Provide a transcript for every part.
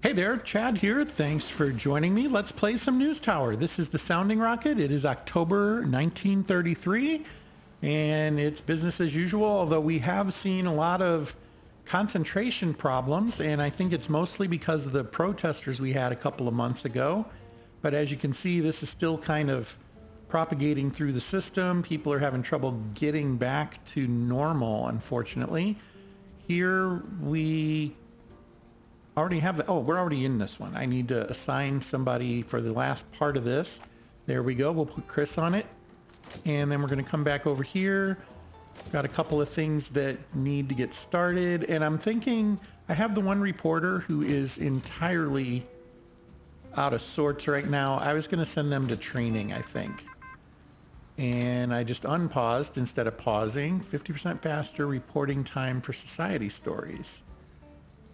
Hey there, Chad here. Thanks for joining me. Let's play some NewsTower. This is the Sounding Rocket. It is October 1933, and it's business as usual, although we have seen a lot of concentration problems, and I think it's mostly because of the protesters we had a couple of months ago. But as you can see, this is still kind of propagating through the system. People are having trouble getting back to normal, unfortunately. Here we already have the, oh, we're already in this one. I need to assign somebody for the last part of this. There we go. We'll put Chris on it. And then we're going to come back over here. Got a couple of things that need to get started. And I'm thinking I have the one reporter who is entirely out of sorts right now. I was going to send them to training, I think. And I just unpaused instead of pausing. 50% faster reporting time for society stories.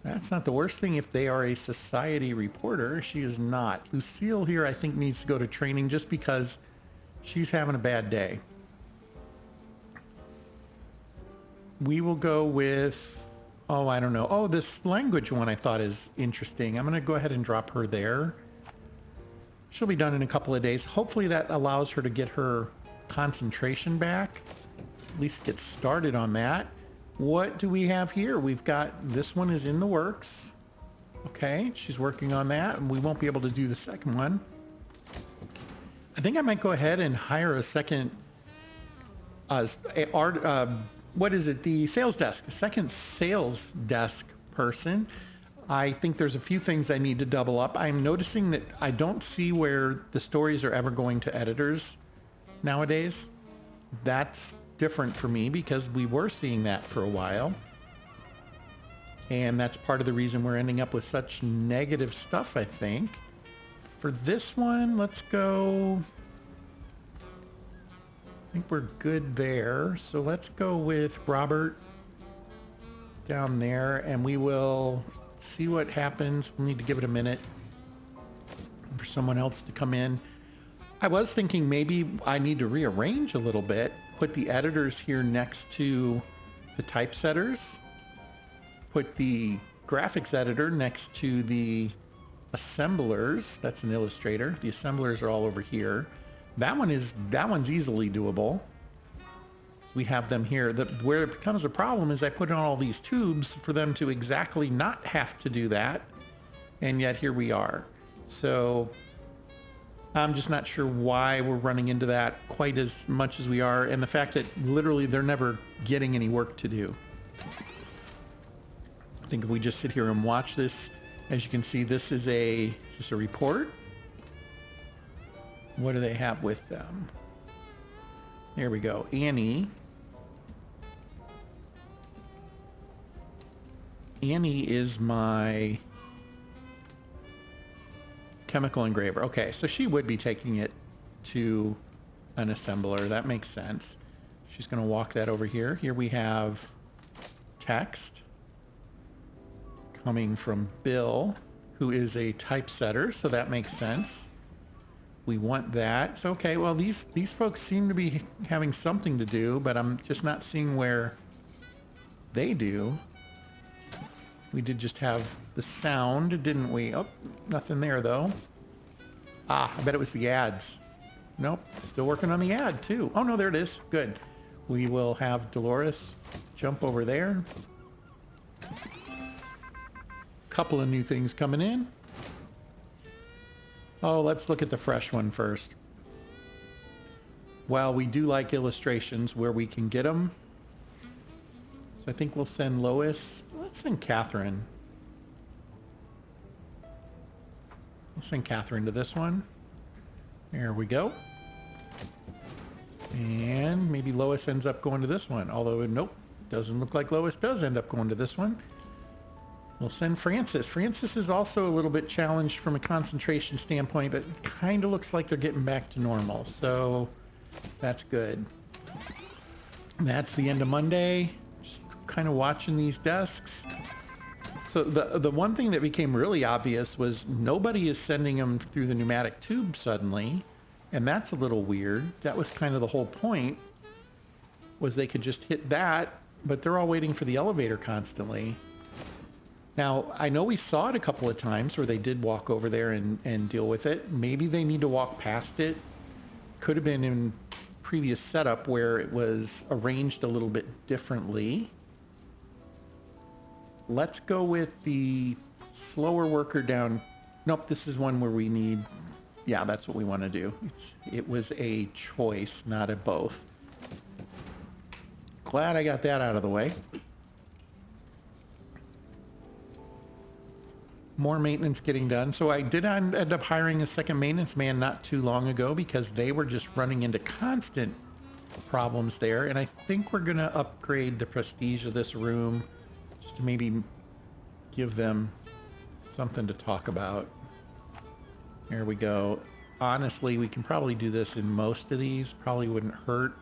That's not the worst thing if they are a society reporter. She is not. Lucille here, I think, needs to go to training just because she's having a bad day. We will go with, oh, I don't know. Oh, this language one I thought is interesting. I'm going to go ahead and drop her there. She'll be done in a couple of days. Hopefully that allows her to get her concentration back. At least get started on that. What do we have here? We've got, this one is in the works. Okay, she's working on that, and we won't be able to do the second one. I think I might go ahead and hire a second, what is it? The sales desk, a second sales desk person. I think there's a few things I need to double up. I'm noticing that I don't see where the stories are ever going to editors nowadays. That's different for me because we were seeing that for a while. And that's part of the reason we're ending up with such negative stuff, I think. For this one, let's go. I think we're good there. So let's go with Robert down there and we will see what happens. We'll need to give it a minute for someone else to come in. I was thinking maybe I need to rearrange a little bit. Put the editors here next to the typesetters. Put the graphics editor next to the assemblers. That's an illustrator. The assemblers are all over here. That one's easily doable. So we have them here. Where it becomes a problem is I put in all these tubes for them to exactly not have to do that. And yet here we are. So I'm just not sure why we're running into that quite as much as we are, and the fact that literally they're never getting any work to do. I think if we just sit here and watch this, as you can see, is this a report? What do they have with them? There we go. Annie is my chemical engraver. Okay, so she would be taking it to an assembler. That makes sense. She's going to walk that over here. Here we have text coming from Bill, who is a typesetter, so that makes sense. We want that. So, okay, well, these folks seem to be having something to do, but I'm just not seeing where they do. We did just have the sound, didn't we? Oh, nothing there, though. Ah, I bet it was the ads. Nope, still working on the ad, too. Oh, no, there it is. Good. We will have Dolores jump over there. Couple of new things coming in. Oh, let's look at the fresh one first. Well, we do like illustrations where we can get them. So I think we'll send Lois. Let's send Catherine. We'll send Catherine to this one. There we go. And maybe Lois ends up going to this one. Although, nope, doesn't look like Lois does end up going to this one. We'll send Francis. Francis is also a little bit challenged from a concentration standpoint, but kind of looks like they're getting back to normal. So that's good. And that's the end of Monday. Just kind of watching these desks. So the one thing that became really obvious was nobody is sending them through the pneumatic tube suddenly. And that's a little weird. That was kind of the whole point, was they could just hit that, but they're all waiting for the elevator constantly. Now, I know we saw it a couple of times where they did walk over there and deal with it. Maybe they need to walk past it. Could have been in previous setup where it was arranged a little bit differently. Let's go with the slower worker down. Nope, this is one where we need, yeah, that's what we want to do. It was a choice, not a both. Glad I got that out of the way. More maintenance getting done. So I did end up hiring a second maintenance man not too long ago because they were just running into constant problems there. And I think we're going to upgrade the prestige of this room just to maybe give them something to talk about. There we go. Honestly, we can probably do this in most of these. Probably wouldn't hurt.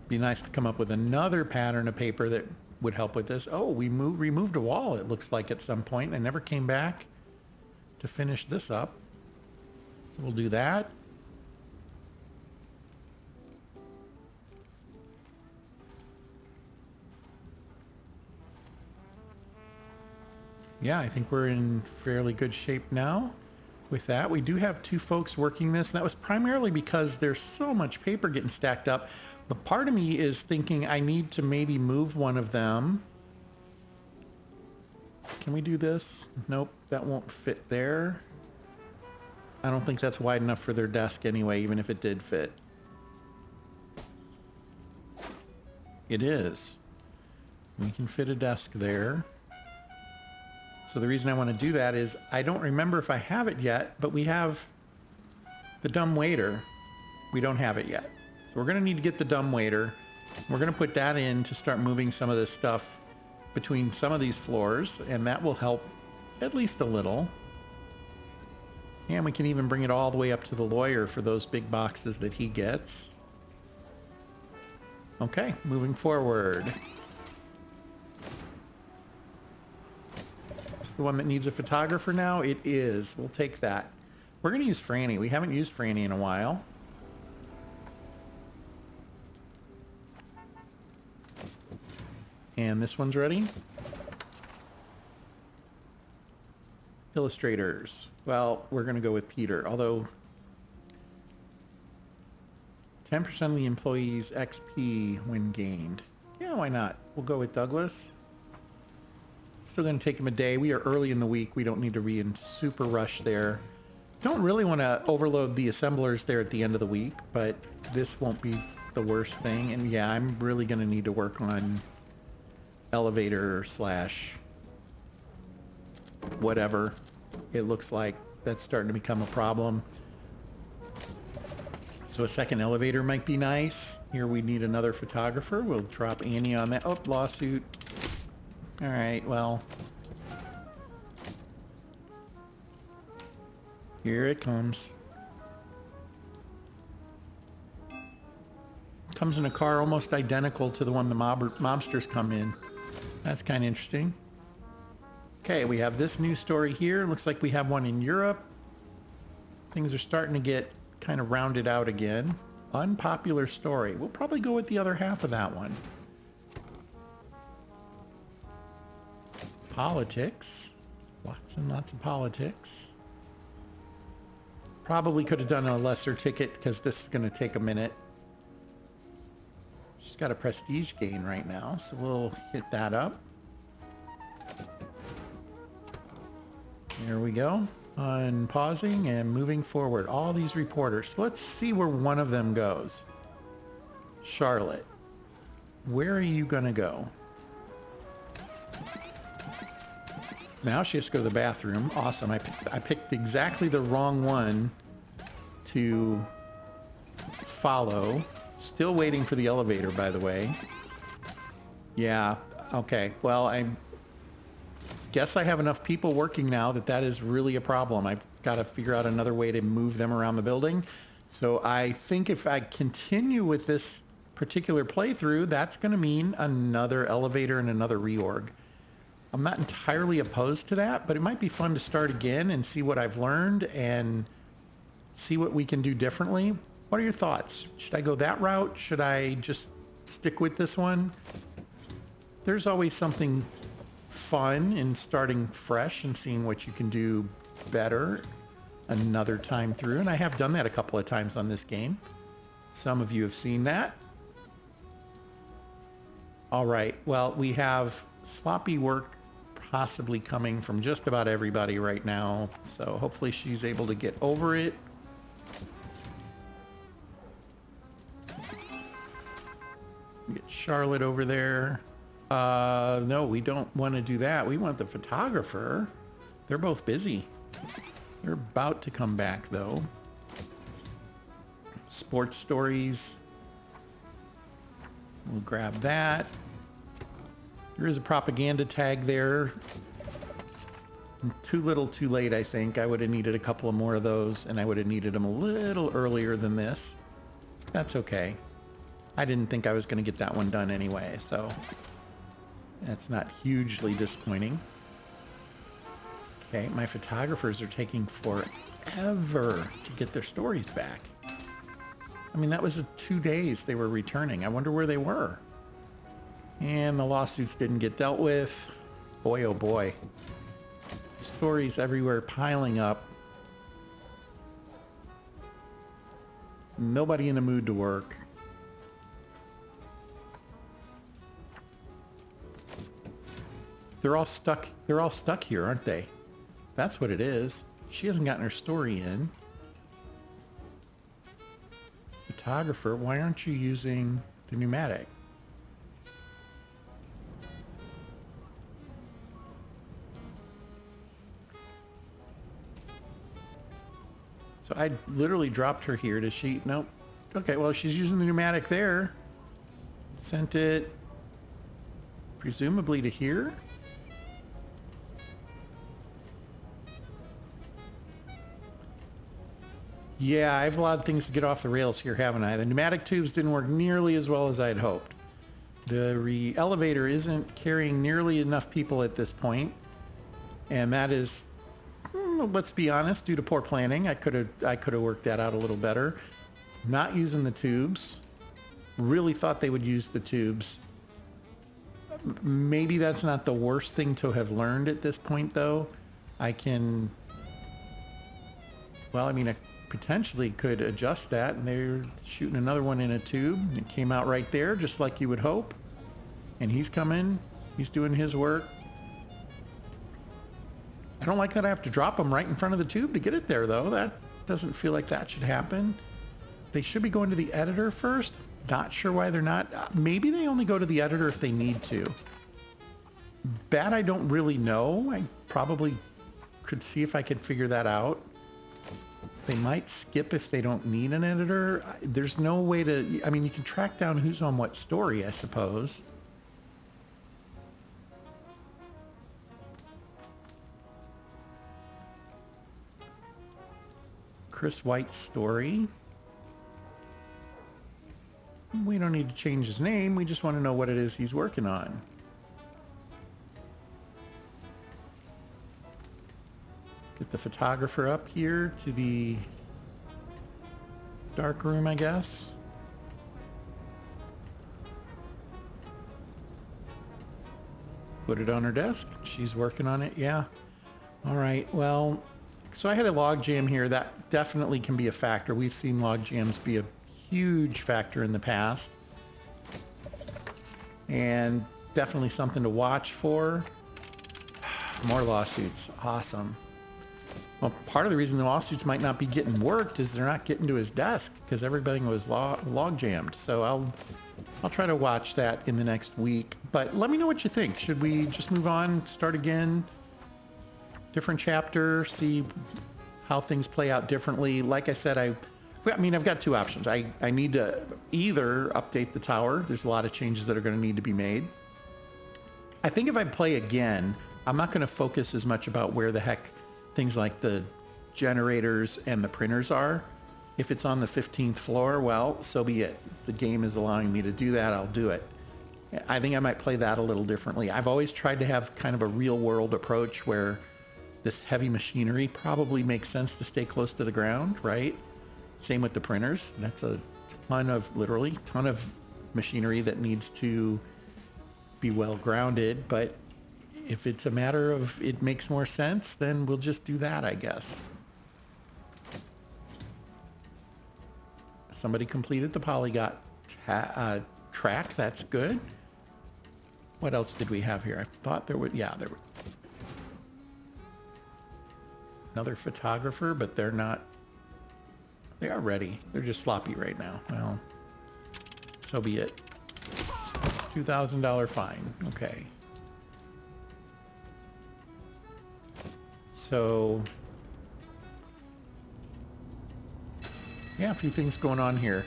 Be nice to come up with another pattern of paper that would help with this. Oh, we removed a wall, it looks like, at some point. I never came back to finish this up. So we'll do that. Yeah, I think we're in fairly good shape now with that. We do have two folks working this. And that was primarily because there's so much paper getting stacked up. But part of me is thinking I need to maybe move one of them. Can we do this? Nope, that won't fit there. I don't think that's wide enough for their desk anyway, even if it did fit. It is. We can fit a desk there. So the reason I want to do that is I don't remember if I have it yet, but we have the dumb waiter. We don't have it yet. So we're going to need to get the dumb waiter. We're going to put that in to start moving some of this stuff between some of these floors, and that will help at least a little. And we can even bring it all the way up to the lawyer for those big boxes that he gets. Okay, moving forward. Is the one that needs a photographer now? It is. We'll take that. We're going to use Franny. We haven't used Franny in a while. And this one's ready. Illustrators. Well, we're going to go with Peter, although 10% of the employees' XP when gained. Yeah, why not? We'll go with Douglas. Still going to take him a day. We are early in the week. We don't need to be in super rush there. Don't really want to overload the assemblers there at the end of the week, but this won't be the worst thing. And yeah, I'm really going to need to work on elevator slash whatever. It looks like that's starting to become a problem. So a second elevator might be nice. Here we need another photographer. We'll drop Annie on that. Oh, lawsuit. All right, well. Here it comes. Comes in a car almost identical to the one the mobsters come in. That's kind of interesting. Okay, we have this news story here. Looks like we have one in Europe. Things are starting to get kind of rounded out again. Unpopular story. We'll probably go with the other half of that one. Politics. Lots and lots of politics. Probably could have done a lesser ticket because this is going to take a minute. She's got a prestige gain right now, so we'll hit that up. There we go. Unpausing and moving forward. All these reporters. So let's see where one of them goes. Charlotte. Where are you going to go? Now she has to go to the bathroom. Awesome. I picked exactly the wrong one to follow. Still waiting for the elevator, by the way. Yeah, okay. Well, I guess I have enough people working now that is really a problem. I've got to figure out another way to move them around the building. So I think if I continue with this particular playthrough, that's going to mean another elevator and another reorg. I'm not entirely opposed to that, but it might be fun to start again and see what I've learned and see what we can do differently. What are your thoughts? Should I go that route? Should I just stick with this one? There's always something fun in starting fresh and seeing what you can do better another time through. And I have done that a couple of times on this game. Some of you have seen that. All right. Well, we have sloppy work possibly coming from just about everybody right now. So hopefully she's able to get over it. Get Charlotte over there. No, we don't want to do that. We want the photographer. They're both busy. They're about to come back though. Sports stories. We'll grab that. There is a propaganda tag there. Too little, too late, I think. I would have needed a couple of more of those, and I would have needed them a little earlier than this. That's okay. I didn't think I was going to get that one done anyway, so that's not hugely disappointing. Okay, my photographers are taking forever to get their stories back. I mean, that was 2 days they were returning. I wonder where they were. And the lawsuits didn't get dealt with. Boy, oh boy. Stories everywhere piling up. Nobody in the mood to work. They're all stuck here, aren't they? That's what it is. She hasn't gotten her story in. Photographer, why aren't you using the pneumatic? So I literally dropped her here. Does she? Nope. Okay, well, she's using the pneumatic there. Sent it presumably to here. Yeah, I've allowed things to get off the rails here, haven't I? The pneumatic tubes didn't work nearly as well as I'd hoped. The elevator isn't carrying nearly enough people at this point, and that is, let's be honest, due to poor planning. I could have worked that out a little better. Not using the tubes. Really thought they would use the tubes. Maybe that's not the worst thing to have learned at this point, though. I can, well, I mean, I potentially could adjust that, and they're shooting another one in a tube. It came out right there, just like you would hope. And he's coming. He's doing his work. I don't like that I have to drop him right in front of the tube to get it there, though. That doesn't feel like that should happen. They should be going to the editor first. Not sure why they're not. Maybe they only go to the editor if they need to. That I don't really know. I probably could see if I could figure that out. They might skip if they don't need an editor. There's no way to, I mean, you can track down who's on what story, I suppose. Chris White's story. We don't need to change his name. We just want to know what it is he's working on. Get the photographer up here to the dark room, I guess. Put it on her desk. She's working on it. Yeah. All right. Well, so I had a log jam here. That definitely can be a factor. We've seen log jams be a huge factor in the past. And definitely something to watch for. More lawsuits. Awesome. Well, part of the reason the lawsuits might not be getting worked is they're not getting to his desk because everything was log jammed. So I'll try to watch that in the next week. But let me know what you think. Should we just move on, start again, different chapter, see how things play out differently? Like I said, I've got two options. I need to either update the tower. There's a lot of changes that are going to need to be made. I think if I play again, I'm not going to focus as much about where the heck things like the generators and the printers are. If it's on the 15th floor, well, so be it. The game is allowing me to do that. I'll do it. I think I might play that a little differently. I've always tried to have kind of a real world approach where this heavy machinery probably makes sense to stay close to the ground, right? Same with the printers. That's a ton of, literally, ton of machinery that needs to be well grounded. But if it's a matter of it makes more sense, then we'll just do that, I guess. Somebody completed the polygon track. That's good. What else did we have here? I thought there would, yeah, there were another photographer, but they're not, they are ready. They're just sloppy right now. Well, so be it. $2,000 fine. Okay. So, yeah, a few things going on here.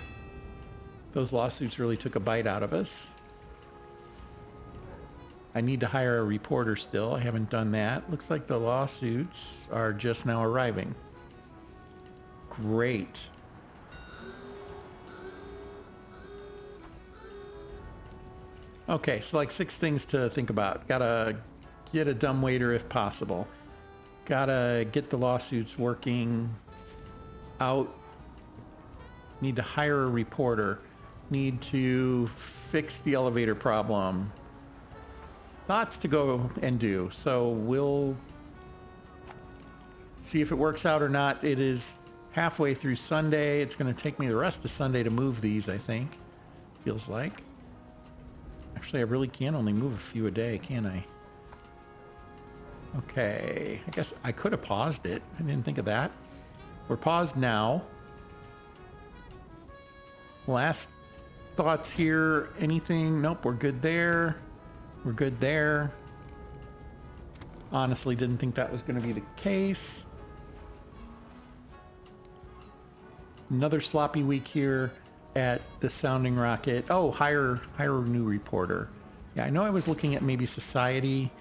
Those lawsuits really took a bite out of us. I need to hire a reporter still. I haven't done that. Looks like the lawsuits are just now arriving. Great. Okay, so like 6 things to think about. Gotta get a dumbwaiter if possible. Gotta get the lawsuits working out. Need to hire a reporter. Need to fix the elevator problem. Lots to go and do. So we'll see if it works out or not. It is halfway through Sunday. It's going to take me the rest of Sunday to move these, I think. Feels like. Actually, I really can only move a few a day, can I? Okay. I guess I could have paused it. I didn't think of that. We're paused now. Last thoughts here. Anything? Nope, we're good there. We're good there. Honestly, didn't think that was going to be the case. Another sloppy week here at the Sounding Rocket. Oh, hire a new reporter. Yeah, I know I was looking at maybe Society.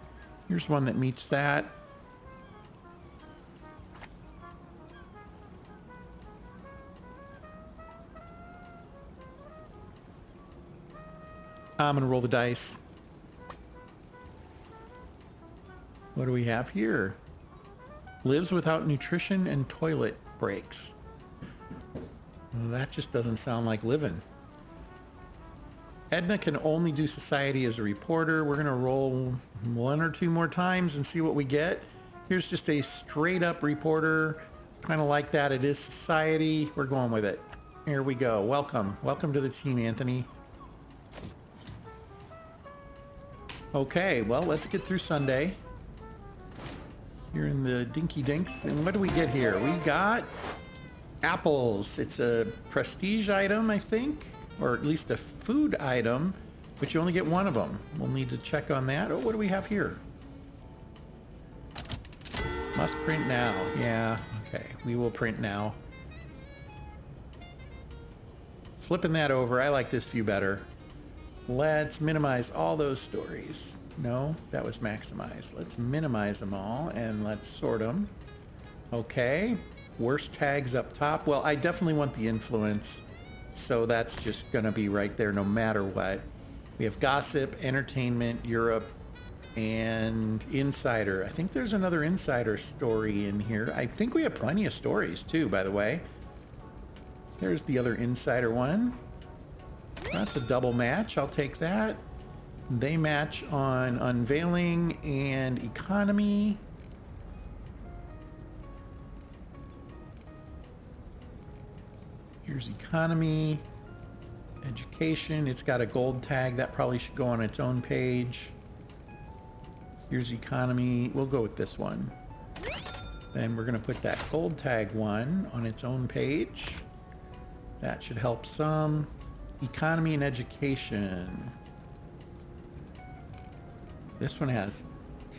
Here's one that meets that. I'm going to roll the dice. What do we have here? Lives without nutrition and toilet breaks. Well, that just doesn't sound like living. Edna can only do Society as a reporter. We're going to roll 1 or 2 more times and see what we get. Here's just a straight up reporter. Kind of like that. It is Society. We're going with it. Here we go. Welcome. Welcome to the team, Anthony. Okay, well, let's get through Sunday. Here in the Dinky Dinks. And what do we get here? We got apples. It's a prestige item, I think, or at least a food item, but you only get 1 of them. We'll need to check on that. Oh, what do we have here? Must print now. Yeah, okay. We will print now. Flipping that over. I like this view better. Let's minimize all those stories. No, that was maximize. Let's minimize them all and let's sort them. Okay. Worst tags up top. Well, I definitely want the influence, so that's just going to be right there no matter what. We have gossip, entertainment, Europe, and insider. I think there's another insider story in here. I think we have plenty of stories too, by the way. There's the other insider one. That's a double match. I'll take that. They match on unveiling and economy. Here's economy, education. It's got a gold tag. That probably should go on its own page. Here's economy. We'll go with this one. Then we're going to put that gold tag one on its own page. That should help some. Economy and education. This one has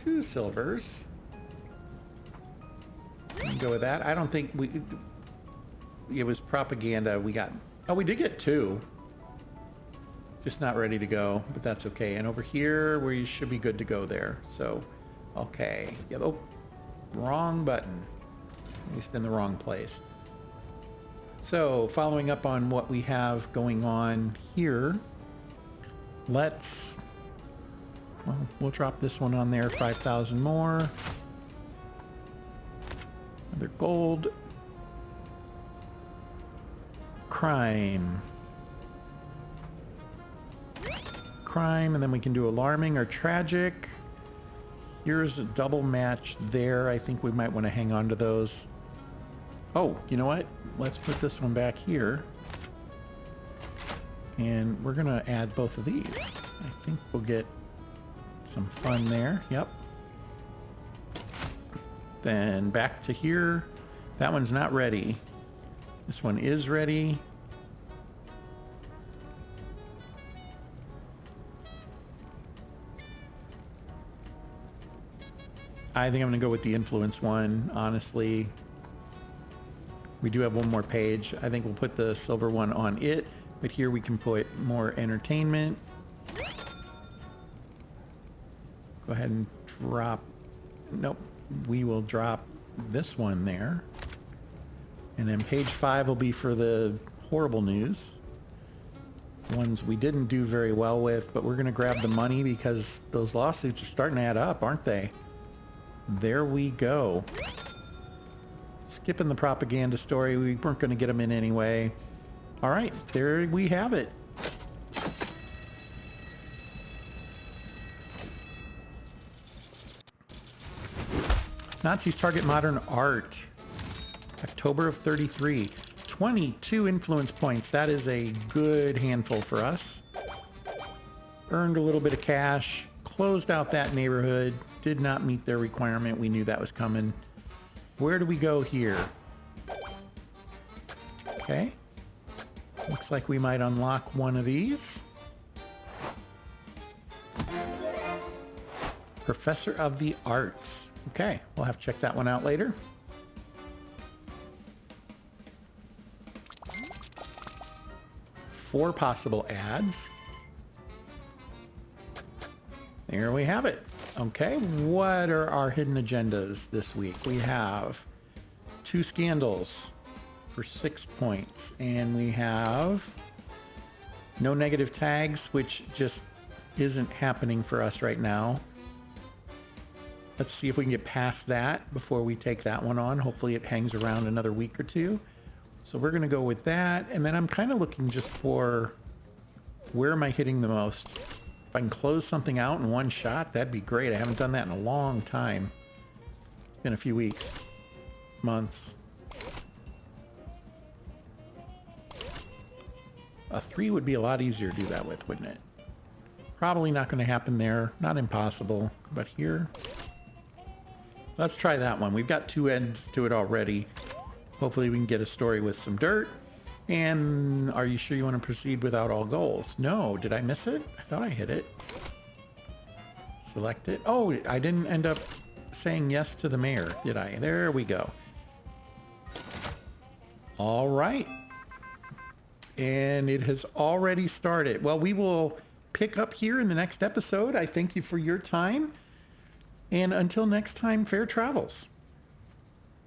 2 silvers. We can go with that. I don't think it was propaganda. We got, oh, we did get 2. Just not ready to go, but that's okay. And over here, we should be good to go there. So, okay. Yeah, oh, wrong button. At least in the wrong place. So, following up on what we have going on here, let's, well, we'll drop this one on there, 5,000 more. Another gold. crime. Crime, and then we can do alarming or tragic. Here's a double match there. I think we might want to hang on to those. Oh, you know what? Let's put this one back here. And we're going to add both of these. I think we'll get some fun there. Yep. Then back to here. That one's not ready. This one is ready. I think I'm going to go with the influence one, honestly. We do have one more page. I think we'll put the silver one on it, but here we can put more entertainment. Go ahead and drop... Nope. We will drop this one there. And then page 5 will be for the horrible news. Ones we didn't do very well with, but we're going to grab the money because those lawsuits are starting to add up, aren't they? There we go. Skipping the propaganda story. We weren't going to get them in anyway. All right, there we have it. Nazis target modern art. October of 33. 22 influence points. That is a good handful for us. Earned a little bit of cash. Closed out that neighborhood. Did not meet their requirement. We knew that was coming. Where do we go here? Okay. Looks like we might unlock one of these. Professor of the Arts. Okay, we'll have to check that one out later. Four possible ads. There we have it. Okay, what are our hidden agendas this week? We have 2 scandals for 6 points, and we have no negative tags, which just isn't happening for us right now. Let's see if we can get past that before we take that one on. Hopefully it hangs around another week or two. So we're going to go with that, and then I'm kind of looking just for where am I hitting the most. If I can close something out in one shot, that'd be great. I haven't done that in a long time. It's been a few weeks, months. A 3 would be a lot easier to do that with, wouldn't it? Probably not going to happen there. Not impossible. But here, let's try that one. We've got 2 ends to it already. Hopefully we can get a story with some dirt. And are you sure you want to proceed without all goals? No. Did I miss it? I thought I hit it. Select it. Oh, I didn't end up saying yes to the mayor, did I? There we go. All right. And it has already started. Well, we will pick up here in the next episode. I thank you for your time. And until next time, fair travels.